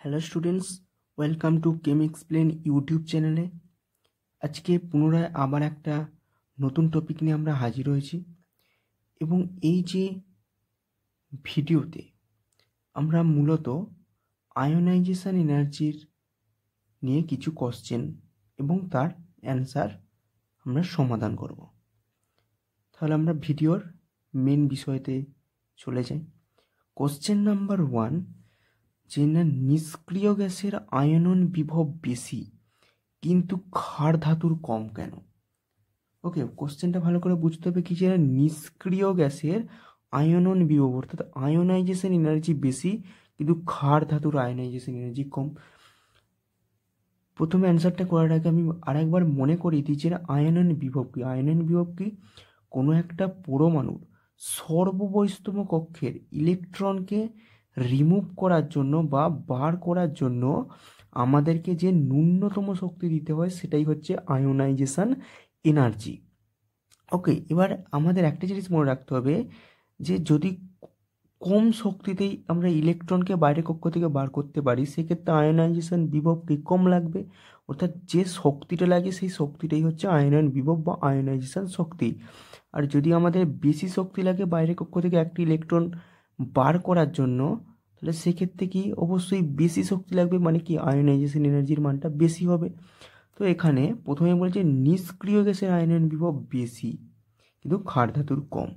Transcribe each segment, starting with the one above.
Hello students, welcome to came explain YouTube চ্যানেলে। আজকে পুনরায় আবার একটা নতুন টপিক নিয়ে আমরা হাজির হয়েছি এবং এই যে ভিডিওতে আমরা মূলত আয়োনাইজেশন এনার্জির নিয়ে কিছু কোশ্চেন এবং তার অ্যান্সার আমরা সমাধান করব। তাহলে আমরা ভিডিওর মেন বিষয়তে চলে যাই। কোশ্চেন নাম্বার 1, যে না নিষ্ক্রিয় গ্যাসের আয়নন বিভব বেশি কিন্তু ক্ষার ধাতুর কম কেন? ওকে, কোশ্চেনটা ভালো করে বুঝতে হবে কি, যে নিষ্ক্রিয় গ্যাসের আয়নন বিভব অর্থাৎ আয়োনাইজেশন এনার্জি বেশি কিন্তু ক্ষার ধাতুর আয়োনাইজেশন এনার্জি কম। প্রথমে অ্যান্সারটা করার আগে আমি আরেকবার মনে করিয়ে দিই যে আয়নন বিভব কি। আয়নন বিভব কি? কোনো একটা পরমাণুর সর্ববহিস্তম কক্ষের ইলেকট্রনকে রিমুভ করার জন্য বা বার করার জন্য আমাদেরকে যে ন্যূনতম শক্তি দিতে হয় সেটাই হচ্ছে আয়োনাইজেশন এনার্জি। ওকে, এবার আমাদের একটা জিনিস মনে রাখতে হবে যে যদি কম শক্তিতেই আমরা ইলেকট্রনকে বাইরের কক্ষ থেকে বার করতে পারি সেক্ষেত্রে আয়োনাইজেশন বিভবকে কম লাগবে, অর্থাৎ যে শক্তিটা লাগে সেই শক্তিটাই হচ্ছে আয়নন বিভব বা আয়োনাইজেশন শক্তি। আর যদি আমাদের বেশি শক্তি লাগে বাইরের কক্ষ থেকে একটি ইলেকট্রন বার করার জন্য, তাহলে সেক্ষেত্রে কি অবশ্যই বেশি শক্তি লাগবে, মানে কি আয়োনাইজেশন এনার্জির মানটা বেশি হবে। তো এখানে প্রথমে বলছে নিষ্ক্রিয় গ্যাসের আয়নন বিভব বেশি কিন্তু ক্ষার ধাতুর কম।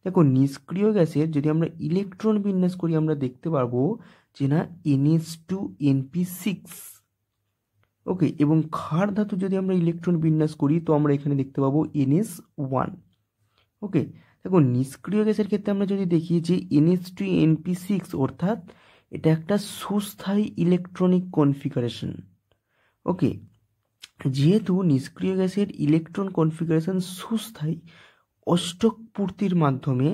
দেখো, নিষ্ক্রিয় গ্যাসের যদি আমরা ইলেকট্রন বিন্যাস করি আমরা দেখতে পারবো যে না NH2NP6। ওকে, এবং ক্ষার ধাতু যদি আমরা ইলেকট্রন বিন্যাস করি তো আমরা এখানে দেখতে পাবো NH1। ওকে, দেখো নিষ্ক্রিয় গ্যাসের ক্ষেত্রে আমরা যদি দেখি যে NH2NP6 অর্থাৎ এটা একটা সুস্থায়ী ইলেকট্রনিক কনফিগারেশন। ওকে, যেহেতু নিষ্ক্রিয় গ্যাসের ইলেকট্রন কনফিগারেশন সুস্থায়ী অষ্টক পূর্তির মাধ্যমে,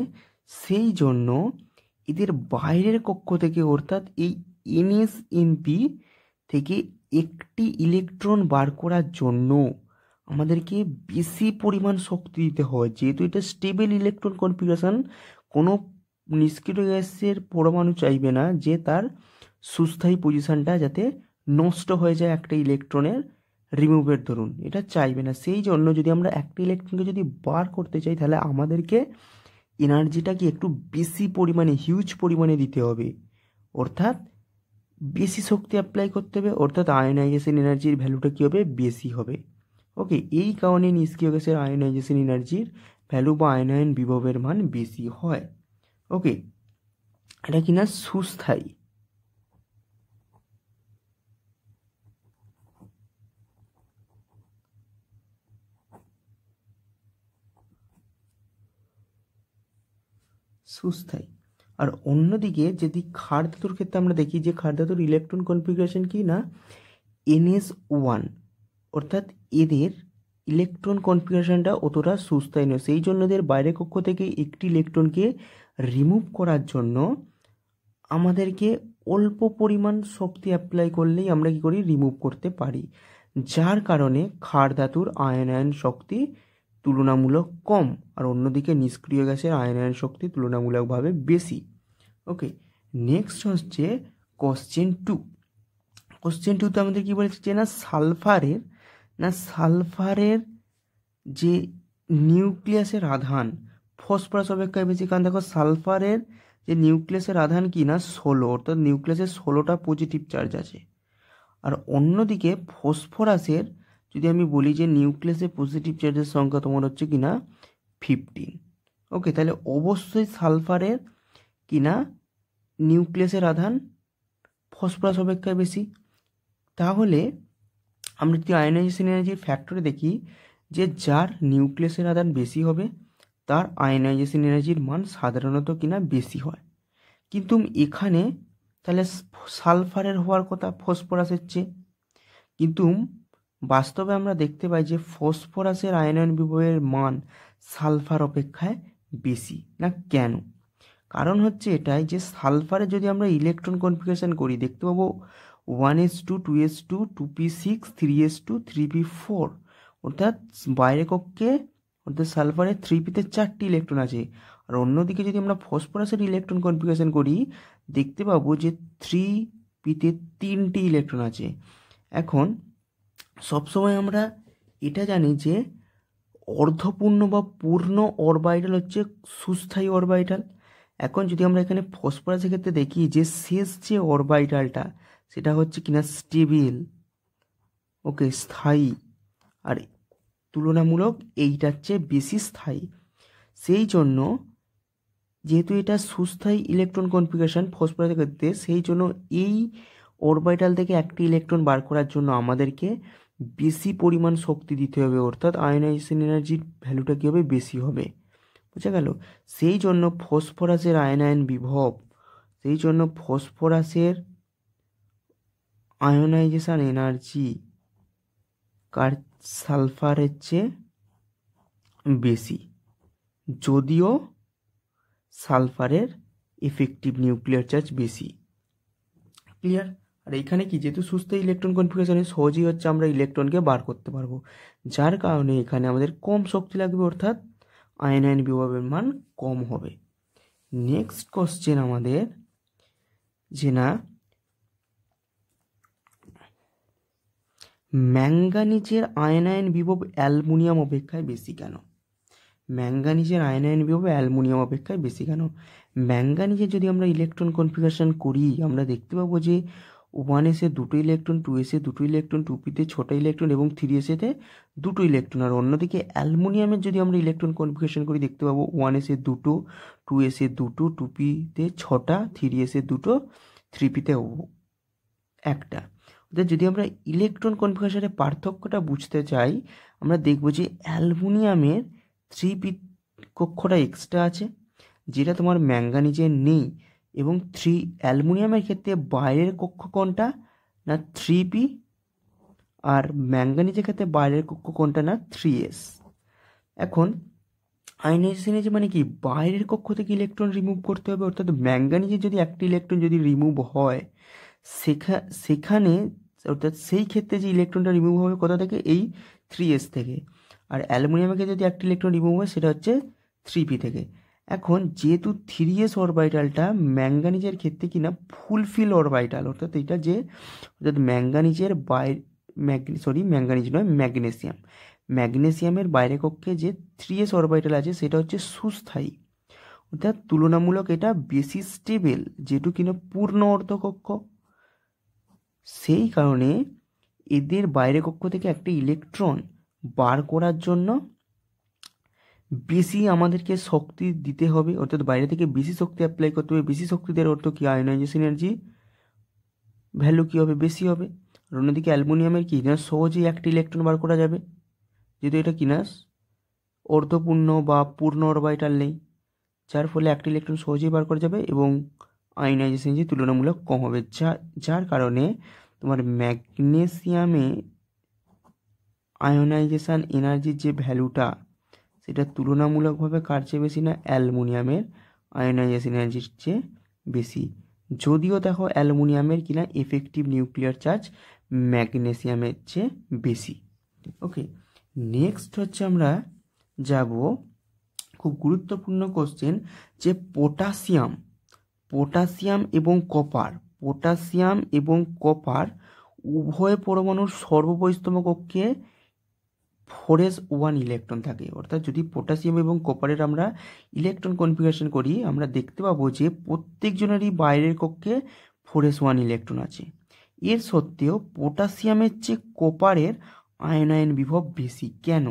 সেই জন্য এদের বাইরের কক্ষ থেকে অর্থাৎ এই NSNP থেকে একটি ইলেকট্রন বার করার জন্য আমাদেরকে বেশি পরিমাণ শক্তি দিতে হয়। যেহেতু এটা স্টেবল ইলেকট্রন কনফিগারেশন, কোনো নিষ্ক্রিয় গ্যাসের পরমাণু চাইবে না যে তার সুস্থায়ী পজিশনটা যাতে নষ্ট হয়ে যায় একটা ইলেকট্রনের রিমুভের দরুন, এটা চাইবে না। সেই জন্য যদি আমরা একটা ইলেকট্রনকে যদি বার করতে চাই তাহলে আমাদেরকে এনার্জিটাকে একটু বেশি পরিমাণে হিউজ পরিমাণে দিতে হবে, অর্থাৎ বেশি শক্তি অ্যাপ্লাই করতে হবে, অর্থাৎ আয়োনাইজেশন এনার্জির ভ্যালুটা কী হবে, বেশি হবে। ওকে, এই কারণে নিষ্ক্রিয় গ্যাসের আয়োনাইজেশন এনার্জির ভ্যালু বা আয়নায়ন বিভবের মান বেশি হয়। ওকে, এটা কিনা সুস্থায়ী। সুস্থায়ী। আর অন্যদিকে যদি ক্ষার ধাতুর ক্ষেত্রে আমরা দেখি যে ক্ষার ধাতুর ইলেকট্রন কনফিগারেশন কি না NS1, অর্থাৎ এদের ইলেকট্রন কনফিগারেশনটা অতটা সুস্থায়ী নয়। সেই জন্য এদের বাইরের কক্ষ থেকে একটি ইলেকট্রনকে রিমুভ করার জন্য আমাদেরকে অল্প পরিমাণ শক্তি অ্যাপ্লাই করলেই আমরা কি করি, রিমুভ করতে পারি, যার কারণে ক্ষার ধাতুর আয়নায়ন শক্তি তুলনামূলক কম, আর অন্যদিকে নিষ্ক্রিয় গ্যাসের আয়নায়ন শক্তি তুলনামূলকভাবে বেশি। ওকে, নেক্সট হচ্ছে কোশ্চেন 2। কোশ্চেন 2তে আমাদের কি বলেছে যে সালফারের যে নিউক্লিয়াসের আধান ফসফরাস অপেক্ষায় বেশি। কারণ দেখো সালফারের যে নিউক্লিয়াসের আধান কি না 16, অর্থাৎ নিউক্লিয়াসের 16টা পজিটিভ চার্জ আছে। আর অন্যদিকে ফসফরাসের যদি আমি বলি যে নিউক্লিয়াসে পজিটিভ চার্জের সংখ্যা তোমার হচ্ছে কিনা 15। ওকে, তাহলে অবশ্যই সালফারের কিনা নিউক্লিয়াসের আধান ফসফরাস অপেক্ষায় বেশি। তাহলে আমরা যদি আয়োনাইজেশন এনার্জির ফ্যাক্টরে দেখি যে যার নিউক্লিয়াসের আধান বেশি হবে তার আয়োনাইজেশন এনার্জির মান সাধারণত কিনা বেশি হয়। কিন্তু এখানে তাহলে সালফারের হওয়ার কথা ফসফরাসের চেয়ে, কিন্তু বাস্তবে আমরা দেখতে পাই যে ফসফরাসের আয়নায়ন বিভবের মান সালফার অপেক্ষায় বেশি। না কেন? কারণ হচ্ছে এটাই যে সালফারে যদি আমরা ইলেকট্রন কনফিগারেশন করি দেখতে পাবো 1s2 2s2 2p6 3s2 3p4, অর্থাৎ বাইরে কক্ষে অর্থাৎ সালফারের 3p-তে 4টি ইলেকট্রন আছে। আর অন্যদিকে যদি আমরা ফসফরাসের ইলেকট্রন কনফিগারেশন করি দেখতে পাবো যে পিতে 3টি ইলেকট্রন আছে। এখন সবসময় আমরা এটা জানি যে অর্ধপূর্ণ বা পূর্ণ অরবাইটাল হচ্ছে সুস্থায়ী অরবাইটাল। এখন যদি আমরা এখানে ফসফরাসের ক্ষেত্রে দেখি যে শেষ যে অরবাইটালটা সেটা হচ্ছে কিনা স্টেবিল, ওকে, স্থায়ী, আর তুলনামূলক এইটার চেয়ে বেশি স্থায়ী। সেই জন্য যেহেতু এটা সুস্থায়ী ইলেকট্রন কনফিগারেশন ফসফরাসের ক্ষেত্রে, সেই জন্য এই অরবাইটাল থেকে একটি ইলেকট্রন বার করার জন্য আমাদেরকে বেশি পরিমাণ শক্তি দিতে হবে, অর্থাৎ আয়নাইজেশন এনার্জির ভ্যালুটা কী হবে, বেশি হবে। বুঝা গেল? সেই জন্য ফসফরাসের আয়নায়ন বিভব, সেই জন্য ফসফরাসের আয়নাইজেশন এনার্জি সালফারের চেয়ে বেশি, যদিও সালফারের এফেক্টিভ নিউক্লিয়ার চার্জ বেশি। ক্লিয়ার? আর এইখানে কি, যেহেতু সুস্থায়ী ইলেকট্রন কনফিগারেশনে সহজেই হচ্ছে আমরা ইলেকট্রনকে বার করতে পারবো, যার কারণে এখানে আমাদের কম শক্তি লাগবে, অর্থাৎ আয়নায়ন বিভবের মান কম হবে। নেক্সট কোশ্চেন আমাদের যে না ম্যাঙ্গানিজের আয়নায়ন বিভব অ্যালুমিনিয়াম অপেক্ষায় বেশি কেন? ম্যাঙ্গানিজের আয়নায়ন বিভব অ্যালুমিনিয়াম অপেক্ষায় বেশি কেন? ম্যাঙ্গানিজের যদি আমরা ইলেকট্রন কনফিগারেশন করি, আমরা দেখতে পাবো যে 1s-এ 2টো ইলেকট্রন, 2s-এ 2টো ইলেকট্রন, 2p-তে 6টা ইলেকট্রন এবং 3s-এতে 2টো ইলেকট্রন। আর অন্যদিকে অ্যালুমিনিয়ামের যদি আমরা ইলেকট্রন কনফিগারেশন করি, দেখতে পাবো 1s-এ 2টো, 2s-এ 2টো, 2p-তে 6টা, 3s-এ 2টো, 3p-তে 1টা। অর্থাৎ যদি আমরা ইলেকট্রন কনফিগারেশনের পার্থক্যটা বুঝতে চাই, আমরা দেখব যে অ্যালুমিনিয়ামের 3p কক্ষটা এক্সট্রা আছে, যেটা তোমার ম্যাঙ্গানিজের নেই। এবং অ্যালুমিনিয়ামের ক্ষেত্রে বাইরের কক্ষ কোনটা না 3p, আর ম্যাঙ্গানিজের ক্ষেত্রে বাইরের কক্ষ কোনটা না 3s। এখন আয়নাইজেশন এনার্জি মানে কি, বাইরের কক্ষ থেকে ইলেকট্রন রিমুভ করতে হবে, অর্থাৎ ম্যাঙ্গানিজের যদি একটি ইলেকট্রন যদি রিমুভ হয় সেখানে, অর্থাৎ সেই ক্ষেত্রে যে ইলেকট্রনটা রিমুভ হবে কোথা থেকে, এই 3s থেকে। আর অ্যালুমিনিয়ামকে যদি একটি ইলেকট্রন রিমুভ হয় সেটা হচ্ছে 3p থেকে। এখন যেহেতু 3s অরবাইটালটা ম্যাঙ্গানিজের ক্ষেত্রে কিনা ফুলফিল অরবাইটাল, অর্থাৎ এটা যে অর্থাৎ ম্যাঙ্গানিজের ম্যাঙ্গানিজ নয়, ম্যাগনেসিয়ামের বাইরে কক্ষে যে 3s অরবাইটাল আছে সেটা হচ্ছে সুস্থায়ী, অর্থাৎ তুলনামূলক এটা বেশি স্টেবল, যেহেতু কিনা পূর্ণ অর্ধকক্ষ। সেই কারণে এদের বাইরে কক্ষ থেকে একটা ইলেকট্রন বার করার জন্য বেশি আমাদেরকে শক্তি দিতে হবে, অর্থাৎ বাইরে থেকে বেশি শক্তি অ্যাপ্লাই করতে হবে। বেশি শক্তি দেওয়ার অর্থ কি, আয়নাইজেশন এনার্জি ভ্যালু কী হবে, বেশি হবে। আর অন্যদিকে অ্যালুমিনিয়ামের কি না সহজেই একটা ইলেকট্রন বার করা যাবে, যেহেতু এটা কিনা অর্ধপূর্ণ বা পূর্ণ অরবাইটাল নেই, যার ফলে একটা ইলেকট্রন সহজেই বার করা যাবে এবং আয়নাইজেশন এনার্জি তুলনামূলক কম হবে, যার কারণে তোমার ম্যাগনেসিয়ামে আয়নাইজেশন এনার্জির যে ভ্যালুটা সেটা তুলনামূলকভাবে কার চেয়ে বেশি না অ্যালুমিনিয়ামের আয়নাইজেশন এনার্জির চেয়ে বেশি, যদিও দেখো অ্যালুমিনিয়ামের কিনা এফেক্টিভ নিউক্লিয়ার চার্জ ম্যাগনেসিয়ামের চেয়ে বেশি। ওকে, নেক্সট হচ্ছে আমরা যাব খুব গুরুত্বপূর্ণ কোশ্চেন, যে পটাশিয়াম এবং কপার উভয় পরমাণুর সর্ববহিস্তম কক্ষে 4s1 ইলেকট্রন থাকে। অর্থাৎ যদি পটাশিয়াম এবং কপারের আমরা ইলেকট্রন কনফিগারেশন করি, আমরা দেখতে পাবো যে প্রত্যেকজনেরই বাইরের কক্ষে 4s1 ইলেকট্রন আছে। এর সত্ত্বেও পটাশিয়ামের চেয়ে কপারের আয়নায়ন বিভব বেশি কেন?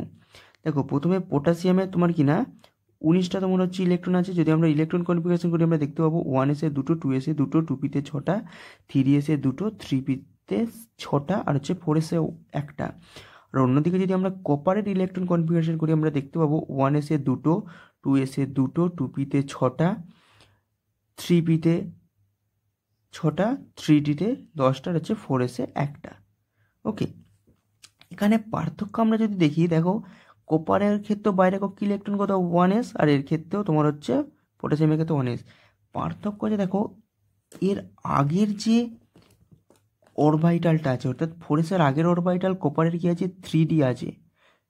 দেখো, প্রথমে পটাশিয়ামে তোমার কিনা 19টা তোমার হচ্ছে ইলেকট্রন আছে। যদি আমরা ইলেকট্রন কনফিগারেশন করি, আমরা দেখতে পাবো 1s-এ 2টো, 2s-এ 2টো, 2p-তে 6টা, 3s-এ 2টো, 3p-তে 6টা, আর হচ্ছে 4s-এ 1টা। আর অন্যদিকে যদি আমরা কপারের ইলেকট্রন কনফিগারেশন করি, আমরা দেখতে পাবো 1s-এ 2টো, 2s-এ 2টো, 2p-তে 6টা, 3p-তে 6টা, 3d-তে 10টা, আর হচ্ছে 4s-এ 1টা। ওকে, এখানে পার্থক্য আমরা যদি দেখি, দেখো কপারের ক্ষেত্রেও বাইরে কক্ষে ইলেকট্রন কত 1s, আর এর ক্ষেত্রেও তোমার হচ্ছে পটাশিয়ামের ক্ষেত্রে 1s। পার্থক্য আছে, দেখো এর আগের যে অরবাইটালটা আছে, অর্থাৎ 4s-এর আগের অরবাইটাল কপারের কি আছে 3d আছে,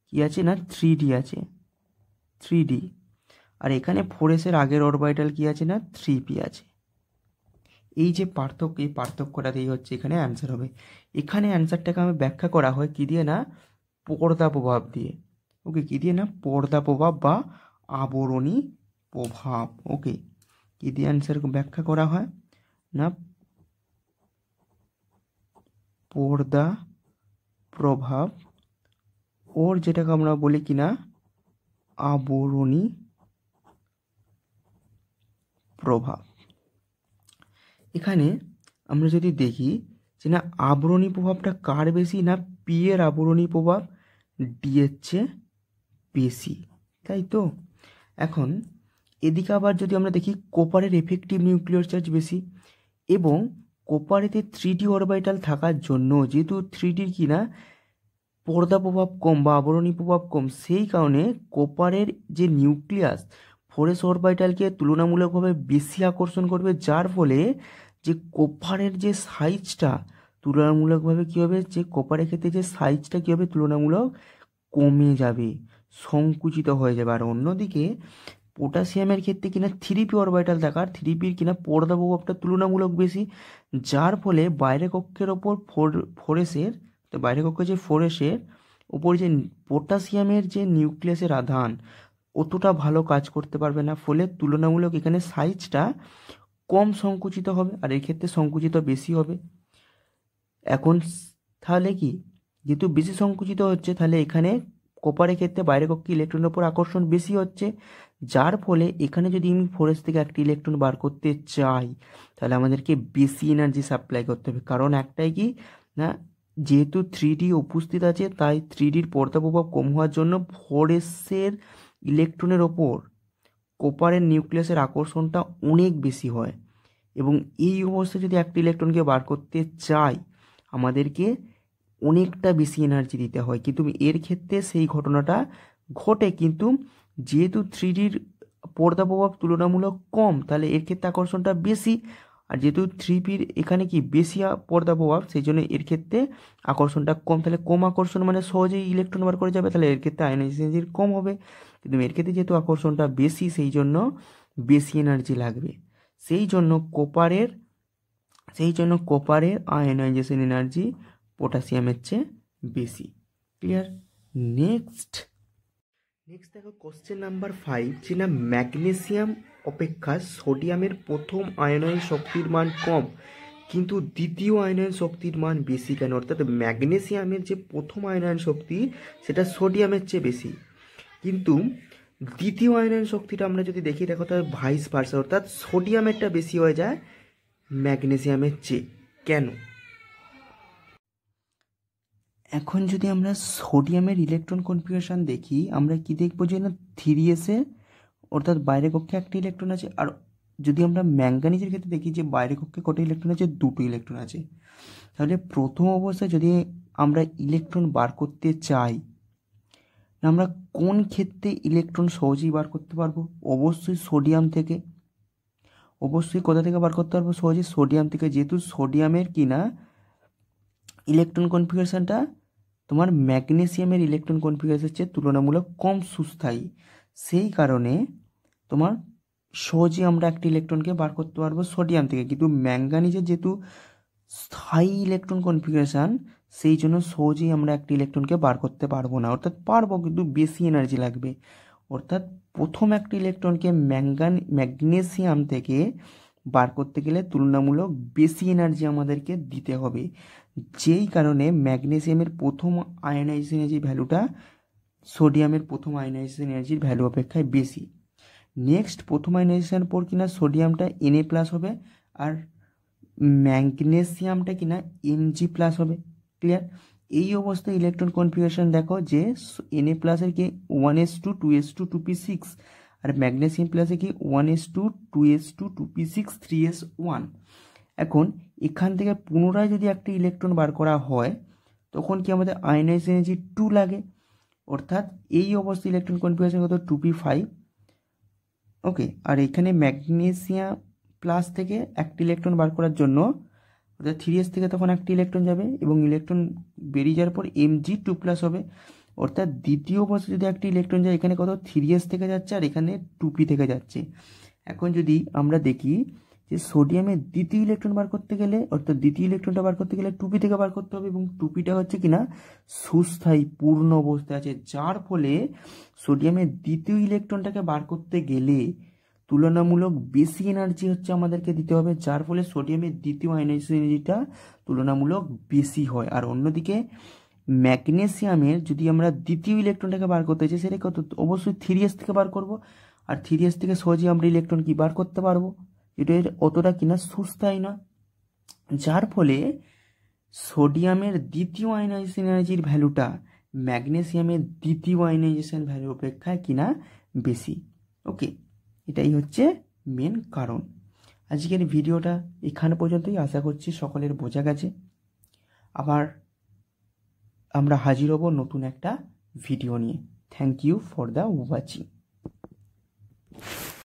কি আছে না 3d আছে, 3d। আর এখানে 4s-এর আগের অরবাইটাল কি আছে না 3p আছে। এই যে পার্থক্য, এই পার্থক্যটাতেই হচ্ছে এখানে অ্যান্সার হবে। এখানে অ্যান্সারটাকে আমি ব্যাখ্যা করা হয় কী দিয়ে না, পর্দা প্রভাব দিয়ে। ওকে, কী দিয়ে না, পর্দা প্রভাব বা আবরণী প্রভাব। ওকে, কী দিয়ে অ্যান্সার ব্যাখ্যা করা হয় না, পর্দা প্রভাব, ওর যেটাকে আমরা বলি কিনা আবরণী প্রভাব। এখানে আমরা যদি দেখি যে না, আবরণী প্রভাবটা কার বেশি, না পি এর আবরণী প্রভাব ডি এর চেয়ে বেশি, তাই তো। এখন এদিকে আবার যদি আমরা দেখি কোপারের এফেক্টিভ নিউক্লিয়ার চার্জ বেশি, এবং কোপারেতে 3D অরবিটাল থাকার জন্য যেহেতু 3Dর কিনা পর্দা প্রভাব কম বা আবরণী প্রভাব কম, সেই কারণে কোপারের যে নিউক্লিয়াস 4s অরবিটালকে তুলনামূলকভাবে বেশি আকর্ষণ করবে, যার ফলে যে কোপারের যে সাইজটা তুলনামূলকভাবে কী হবে, যে কোপারের ক্ষেত্রে যে সাইজটা কী হবে, তুলনামূলক কমে যাবে, সংকুচিত হয়ে যাবে। আর অন্যদিকে পটাশিয়ামের ক্ষেত্রে কিনা 3p অরবিটাল থাকার 3pর কিনা পর্দা প্রভাবটা তুলনামূলক বেশি, যার ফলে বাইরে কক্ষের ওপর ফোরেসের, তো বাইরে কক্ষে যে ফোরেসের ওপর যে পটাশিয়ামের যে নিউক্লিয়াসের আধান অতটা ভালো কাজ করতে পারবে না, ফলে তুলনামূলক এখানে সাইজটা কম সংকুচিত হবে, আর এর ক্ষেত্রে সংকুচিত বেশি হবে। এখন তাহলে কি, যেহেতু বেশি সংকুচিত হচ্ছে, তাহলে এখানে কোপারের ক্ষেত্রে বাইরে কক্ষে ইলেকট্রনের ওপর আকর্ষণ বেশি হচ্ছে, যার ফলে এখানে যদি আমি ফোরেস থেকে একটি ইলেকট্রন বার করতে চাই, তাহলে আমাদেরকে বেশি এনার্জি সাপ্লাই করতে হবে। কারণ একটাই কি না, যেহেতু 3D উপস্থিত আছে, তাই 3Dর পর্দা প্রভাব কম হওয়ার জন্য ফোরেসের ইলেকট্রনের ওপর কোপারের নিউক্লিয়াসের আকর্ষণটা অনেক বেশি হয়, এবং এই অবস্থায় যদি একটা ইলেকট্রনকে বার করতে চাই, আমাদেরকে অনেকটা বেশি এনার্জি দিতে হয়। কিন্তু এর ক্ষেত্রে সেই ঘটনাটা ঘটে, কিন্তু যেহেতু 3Dর পর্দা প্রভাব তুলনামূলক কম, তাহলে এর ক্ষেত্রে আকর্ষণটা বেশি, আর যেহেতু 3pর এখানে কি বেশি পর্দা প্রভাব, সেই জন্য এর ক্ষেত্রে আকর্ষণটা কম। তাহলে কম আকর্ষণ মানে সহজেই ইলেকট্রন বার করে যাবে, তাহলে এর ক্ষেত্রে আয়নাইজেশন এনার্জি কম হবে। কিন্তু এর ক্ষেত্রে যেহেতু আকর্ষণটা বেশি, সেই জন্য বেশি এনার্জি লাগবে। সেই জন্য কোপারের আয়নাইজেশন এনার্জি পটাশিয়ামের চেয়ে বেশি। ক্লিয়ার? নেক্সট দেখো কোশ্চেন নাম্বার 5, যে না ম্যাগনেসিয়াম অপেক্ষা সোডিয়ামের প্রথম আয়নন শক্তির মান কম কিন্তু দ্বিতীয় আয়নন শক্তির মান বেশি কেন? অর্থাৎ ম্যাগনেসিয়ামের যে প্রথম আয়নন শক্তি সেটা সোডিয়ামের চেয়ে বেশি, কিন্তু দ্বিতীয় আয়নন শক্তিটা আমরা যদি দেখি, দেখো তাহলে ভাইস ভার্সা, অর্থাৎ সোডিয়ামেরটা বেশি হয়ে যায় ম্যাগনেসিয়ামের চেয়ে। কেন? এখন যদি আমরা সোডিয়ামের ইলেকট্রন কনফিগারেশন দেখি, আমরা কি দেখবো, যে না 3s অর্থাৎ বাইরে কক্ষে একটা ইলেকট্রন আছে। আর যদি আমরা ম্যাঙ্গানিজের ক্ষেত্রে দেখি যে বাইরে কক্ষে কটা ইলেকট্রন আছে, দুটো ইলেকট্রন আছে। তাহলে প্রথম অবস্থায় যদি আমরা ইলেকট্রন বার করতে চাই, আমরা কোন ক্ষেত্রে ইলেকট্রন সহজেই বার করতে পারবো? অবশ্যই সোডিয়াম থেকে। অবশ্যই কোথা থেকে বার করতে পারবো? সহজেই সোডিয়াম থেকে, যেহেতু সোডিয়ামের কিনা ইলেকট্রন কনফিগারেশনটা তোমার ম্যাগনেসিয়ামের ইলেকট্রন কনফিগারেশনের চেয়ে তুলনামূলক কম সুস্থায়ী, সেই কারণে তোমার সহজেই আমরা একটা ইলেকট্রনকে বার করতে পারবো সোডিয়াম থেকে। কিন্তু ম্যাঙ্গানিজের যেহেতু স্থায়ী ইলেকট্রন কনফিগারেশন, সেই জন্য সহজেই আমরা একটা ইলেকট্রনকে বার করতে পারবো না, অর্থাৎ পারবো কিন্তু বেশি এনার্জি লাগবে। অর্থাৎ প্রথম একটা ইলেকট্রনকে ম্যাগনেসিয়াম থেকে বার করতে গেলে তুলনামূলক বেশি এনার্জি আমাদেরকে দিতে হবে, যেই কারণে ম্যাগনেসিয়ামের প্রথম আয়নাইজেশন এনার্জির ভ্যালুটা সোডিয়ামের প্রথম আয়নাইজেশন এনার্জির ভ্যালু অপেক্ষায় বেশি। নেক্সট, প্রথম আয়নাইজেশনের পর কিনা সোডিয়ামটা Na+ হবে, আর ম্যাগনেসিয়ামটা কিনা Mg+ হবে। ক্লিয়ার? এই অবস্থায় ইলেকট্রন কনফিগারেশন দেখো যে Na+ এর কি 1s2 2s2 2p6, আর ম্যাগনেসিয়াম প্লাসে কি 1s2 2s2 2p6 3s1। এখন এখান থেকে পুনরায় যদি একটা ইলেকট্রন বার করা হয়, তখন কি আমাদের আয়নাইজেশন এনার্জি 2 লাগে, অর্থাৎ এই অবস্থায় ইলেকট্রন কনফিগারেশন কত 2p5। ওকে, আর এখানে ম্যাগনেসিয়াম প্লাস থেকে একটা ইলেকট্রন বার করার জন্য, অর্থাৎ 3s থেকে তখন একটা ইলেকট্রন যাবে, এবং ইলেকট্রন বেরিয়ে যাওয়ার পর Mg2+ হবে, অর্থাৎ দ্বিতীয় অবস্থায় যদি একটা ইলেকট্রন যায়, এখানে কত 3s থেকে যাচ্ছে, আর এখানে 2p থেকে যাচ্ছে। এখন যদি আমরা দেখি যে সোডিয়ামের দ্বিতীয় ইলেকট্রন বার করতে গেলে, অর্থাৎ দ্বিতীয় ইলেকট্রনটা বার করতে গেলে টুপি থেকে বার করতে হবে, এবং টুপিটা হচ্ছে কিনা সুস্থায়ী পূর্ণ অবস্থায় আছে, যার ফলে সোডিয়ামের দ্বিতীয় ইলেকট্রনটাকে বার করতে গেলে তুলনামূলক বেশি এনার্জি হচ্ছে আমাদেরকে দিতে হবে, যার ফলে সোডিয়ামের দ্বিতীয় আয়নাইজেশন এনার্জিটা তুলনামূলক বেশি হয়। আর অন্যদিকে ম্যাগনেসিয়ামের যদি আমরা দ্বিতীয় ইলেকট্রনটাকে বার করতে চাই, সেটা কত, অবশ্যই 3s থেকে বার করব, আর 3s থেকে সহজেই আমরা ইলেকট্রন কি বার করতে পারবো, এটা অতটা কিনা সুস্থায়ী না, যার ফলে সোডিয়ামের দ্বিতীয় আয়নাইজেশন এনার্জির ভ্যালুটা ম্যাগনেসিয়ামের দ্বিতীয় আয়নাইজেশন ভ্যালু অপেক্ষায় কিনা বেশি। ওকে, এটাই হচ্ছে মেন কারণ। আজকের ভিডিওটা এখানে পর্যন্তই, আশা করছি সকলের বোঝা গেছে। আবার আমরা হাজির হব নতুন একটা ভিডিও নিয়ে। Thank you for the watching.